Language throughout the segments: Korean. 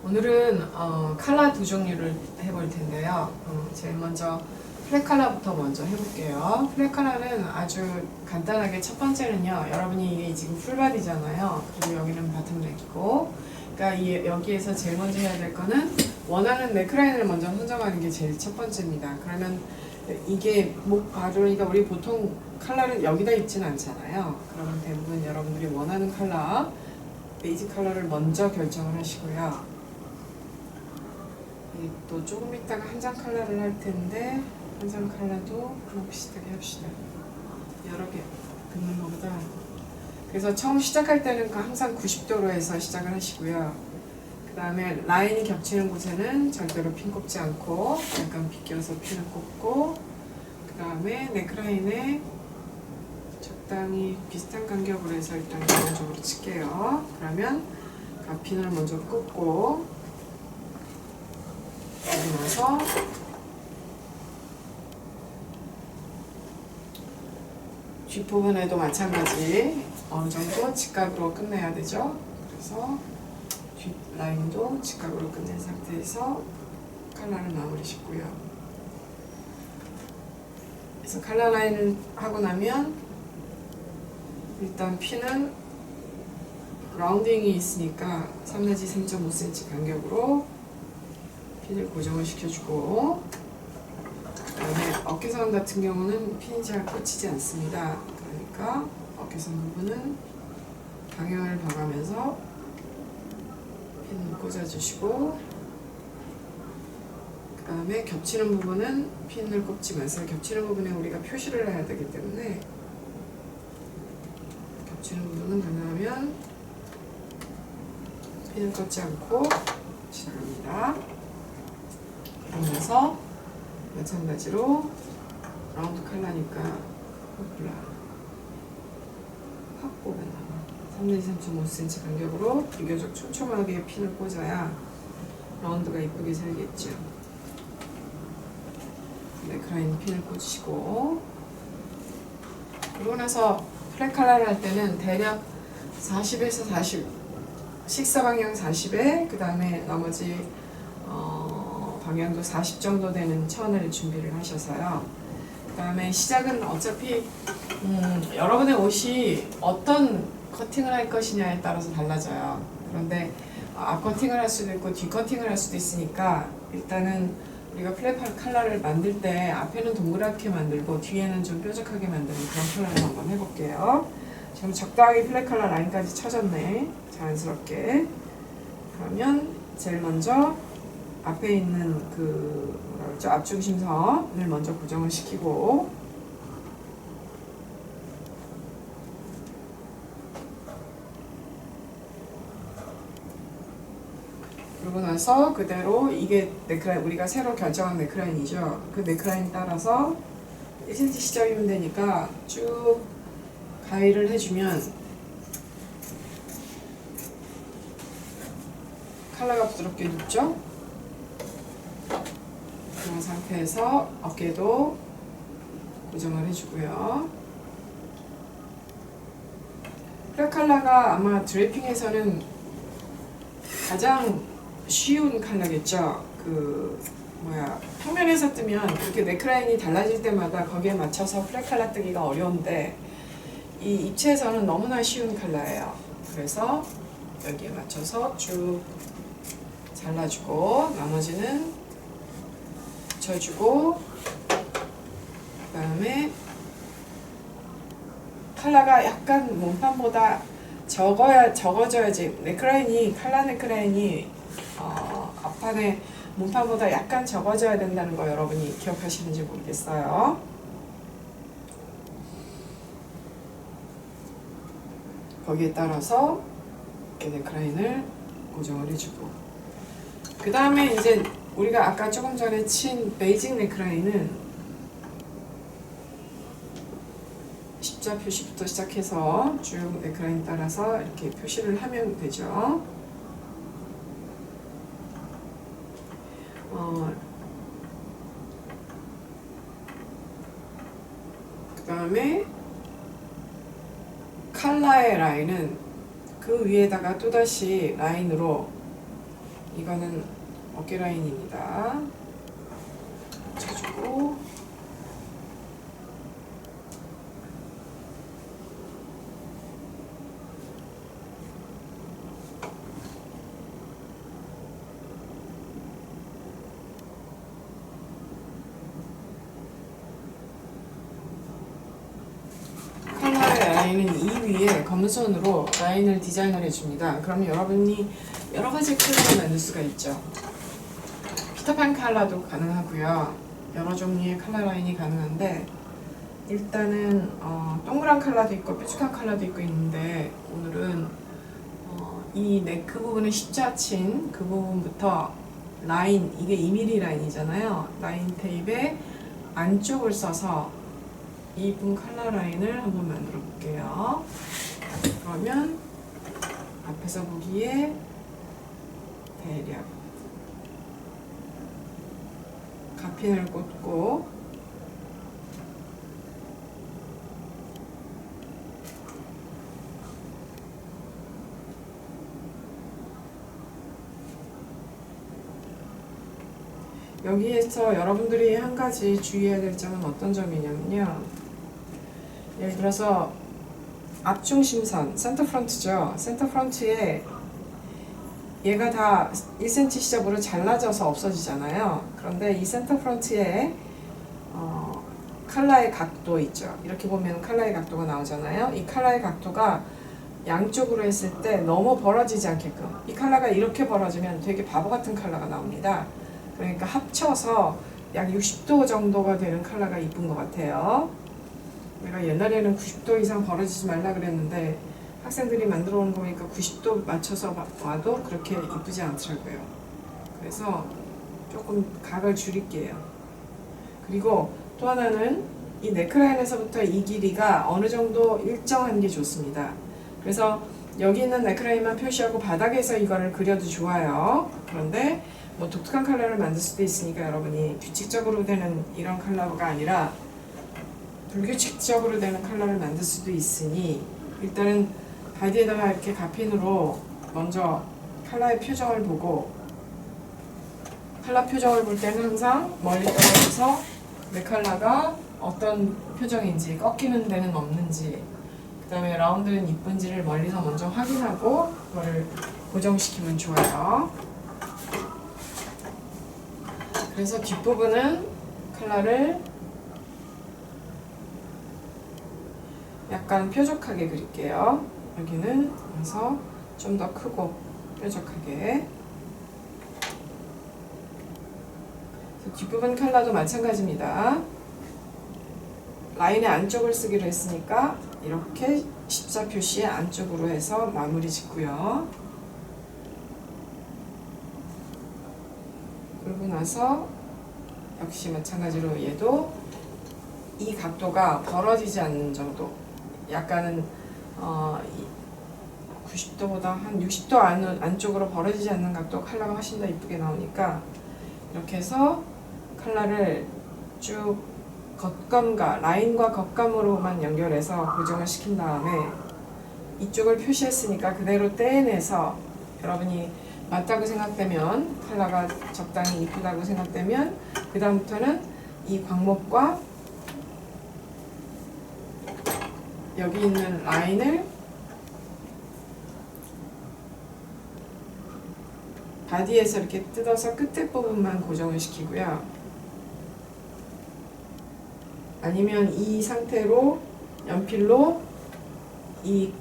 오늘은 컬러 두 종류를 해볼 텐데요. 제일 먼저 플랫 컬러부터 먼저 해볼게요. 플랫 컬러는 아주 간단하게 첫 번째는요. 여러분이 이게 지금 풀바디잖아요. 그리고 여기는 바텀넥이고, 그러니까 여기에서 제일 먼저 해야 될 거는 원하는 넥라인을 먼저 선정하는 게 제일 첫 번째입니다. 그러면 이게 목 바르니까 우리 보통 컬러를 여기다 입지는 않잖아요. 그러면 대부분 여러분들이 원하는 컬러, 베이지 컬러를 먼저 결정을 하시고요. 또 조금 있다가 한장 컬러를 할 텐데 한장 컬러도 그럼 비슷하게 합시다. 여러 개 긋는 것보다. 그래서 처음 시작할 때는 항상 90도로 해서 시작을 하시고요. 그 다음에 라인이 겹치는 곳에는 절대로 핀 꼽지 않고 약간 비껴서 핀을 꼽고, 그 다음에 넥라인에 적당히 비슷한 간격으로 해서 일단 기본적으로 칠게요. 그러면 핀을 먼저 꼽고, 그러고 나서 뒷부분에도 마찬가지 어느 정도 직각으로 끝내야 되죠. 그래서 뒷 라인도 직각으로 끝낸 상태에서 컬러를 마무리 짓고요. 그래서 컬러 라인을 하고 나면 일단 핀은 라운딩이 있으니까 3 내지 3.5cm 간격으로 핀을 고정을 시켜주고, 그 다음에 어깨선 같은 경우는 핀이 잘 꽂히지 않습니다. 그러니까 어깨선 부분은 방향을 봐가면서 핀을 꽂아주시고, 그 다음에 겹치는 부분은 핀을 꼽지 마세요. 겹치는 부분에 우리가 표시를 해야 되기 때문에 겹치는 부분은 가능하면 핀을 꽂지 않고 지나갑니다. 그러면서 마찬가지로 라운드 컬러니까 확 꼽아놔. 3 내지 3.5cm 간격으로 비교적 촘촘하게 핀을 꽂아야 라운드가 이쁘게 살겠죠. 넥라인 핀을 꽂으시고, 그러고 나서 플랫 컬러를 할 때는 대략 40에서 40, 식사방향 40에 그 다음에 나머지 방향도 40 정도 되는 천을 준비를 하셔서요. 그 다음에 시작은 어차피 여러분의 옷이 어떤 커팅을 할 것이냐에 따라서 달라져요. 그런데 앞 커팅을 할 수도 있고 뒤 커팅을 할 수도 있으니까 일단은 우리가 플랫 컬러를 만들 때 앞에는 동그랗게 만들고 뒤에는 좀 뾰족하게 만드는 그런 컬러를 한번 해볼게요. 지금 적당히 플랫 컬러 라인까지 쳐졌네. 자연스럽게. 그러면 제일 먼저 앞에 있는 그 뭐라 그러죠? 앞중심선을 먼저 고정을 시키고, 그러고 나서 그대로 이게 넥라인, 우리가 새로 결정한 넥라인이죠. 그 넥라인 따라서 1cm 시작이면 되니까 쭉 가위를 해주면 컬러가 부드럽게 눕죠. 그런 상태에서 어깨도 고정을 해주고요. 플랫 컬러가 아마 드레핑에서는 가장 쉬운 컬러겠죠. 평면에서 뜨면 그렇게 넥라인이 달라질 때마다 거기에 맞춰서 플랫 컬러 뜨기가 어려운데 이 입체에서는 너무나 쉬운 컬러예요. 그래서 여기에 맞춰서 쭉 잘라주고, 나머지는 붙여주고, 그 다음에 컬러가 약간 몸판보다 적어져야지, 넥라인이, 컬러 넥라인이 앞판에 몸판보다 약간 적어져야 된다는 거 여러분이 기억하시는지 모르겠어요. 거기에 따라서 이렇게 넥라인을 고정을 해주고, 그 다음에 이제 우리가 아까 조금 전에 친 베이직 넥라인은 십자 표시부터 시작해서 쭉 넥라인 따라서 이렇게 표시를 하면 되죠. 그 다음에 컬러의 라인은 그 위에다가 또다시 라인으로 이거는 어깨 라인입니다. 붙여주고 컬러의 라인은 이 위에 검은 선으로 라인을 디자인을 해줍니다. 그럼 여러분이 여러 가지 컬러를 만들 수가 있죠. 피터판 컬러도 가능하고요. 여러 종류의 컬러 라인이 가능한데 일단은 동그란 컬러도 있고 뾰족한 컬러도 있고 있는데 오늘은 이 네크 부분의 십자친 그 부분부터 라인, 이게 2mm 라인이잖아요. 라인 테이프에 안쪽을 써서 이분 컬러 라인을 한번 만들어 볼게요. 그러면 앞에서 보기에 대략 가핀을 꽂고 여기에서 여러분들이 한 가지 주의해야 될 점은 어떤 점이냐면요. 예를 들어서 앞중심선, 센터 프런트죠. 센터 프런트에 얘가 다 1cm 시접으로 잘라져서 없어지잖아요. 그런데 이 센터 프런트에 칼라의 각도 있죠. 이렇게 보면 칼라의 각도가 나오잖아요. 이 칼라의 각도가 양쪽으로 했을 때 너무 벌어지지 않게끔, 이 칼라가 이렇게 벌어지면 되게 바보 같은 칼라가 나옵니다. 그러니까 합쳐서 약 60도 정도가 되는 칼라가 이쁜 것 같아요. 내가 옛날에는 90도 이상 벌어지지 말라 그랬는데 학생들이 만들어 오는 거 보니까 90도 맞춰서 와도 그렇게 이쁘지 않더라고요. 그래서 조금 각을 줄일게요. 그리고 또 하나는 이 네크라인에서부터 이 길이가 어느 정도 일정한 게 좋습니다. 그래서 여기 있는 네크라인만 표시하고 바닥에서 이거를 그려도 좋아요. 그런데 뭐 독특한 컬러를 만들 수도 있으니까 여러분이 규칙적으로 되는 이런 컬러가 아니라 불규칙적으로 되는 컬러를 만들 수도 있으니 일단은 바디에다가 이렇게 가핀으로 먼저 컬러의 표정을 보고, 컬러 표정을 볼 때는 항상 멀리 떨어져서 내 컬러가 어떤 표정인지, 꺾이는 데는 없는지, 그 다음에 라운드는 이쁜지를 멀리서 먼저 확인하고 그거를 고정시키면 좋아요. 그래서 뒷부분은 컬러를 약간 뾰족하게 그릴게요. 여기는 그래서 좀 더 크고 뾰족하게. 뒷부분 컬러도 마찬가지입니다. 라인의 안쪽을 쓰기로 했으니까 이렇게 십자 표시의 안쪽으로 해서 마무리 짓고요. 그러고 나서 역시 마찬가지로 얘도 이 각도가 벌어지지 않는 정도, 약간은 90도보다 한 60도 안쪽으로 벌어지지 않는 각도 컬러가 훨씬 더 이쁘게 나오니까 이렇게 해서 컬러를 쭉 겉감과 라인과 겉감으로만 연결해서 고정을 시킨 다음에 이쪽을 표시했으니까 그대로 떼내서 여러분이 맞다고 생각되면, 컬러가 적당히 이쁘다고 생각되면 그 다음부터는 이 광목과 여기 있는 라인을 바디에서 이렇게 뜯어서 끝에 부분만 고정을 시키고요. 아니면 이 상태로 연필로 이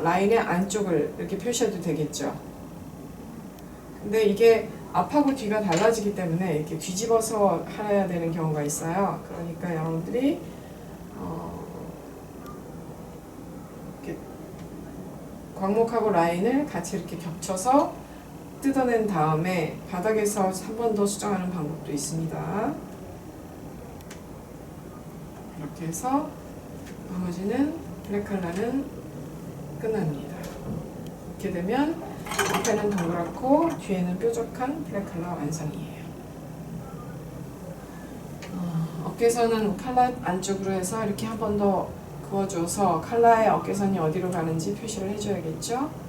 라인의 안쪽을 이렇게 표시해도 되겠죠. 근데 이게 앞하고 뒤가 달라지기 때문에 이렇게 뒤집어서 해야 되는 경우가 있어요. 그러니까 여러분들이 이렇게 광목하고 라인을 같이 이렇게 겹쳐서 뜯어낸 다음에 바닥에서 한 번 더 수정하는 방법도 있습니다. 이렇게 해서 나머지는 블랙 컬러는 끝납니다. 이렇게 되면 앞에는 동그랗고 뒤에는 뾰족한 블랙 컬러 완성이에요. 어깨선은 컬러 안쪽으로 해서 이렇게 한 번 더 그어줘서 컬러의 어깨선이 어디로 가는지 표시를 해줘야겠죠.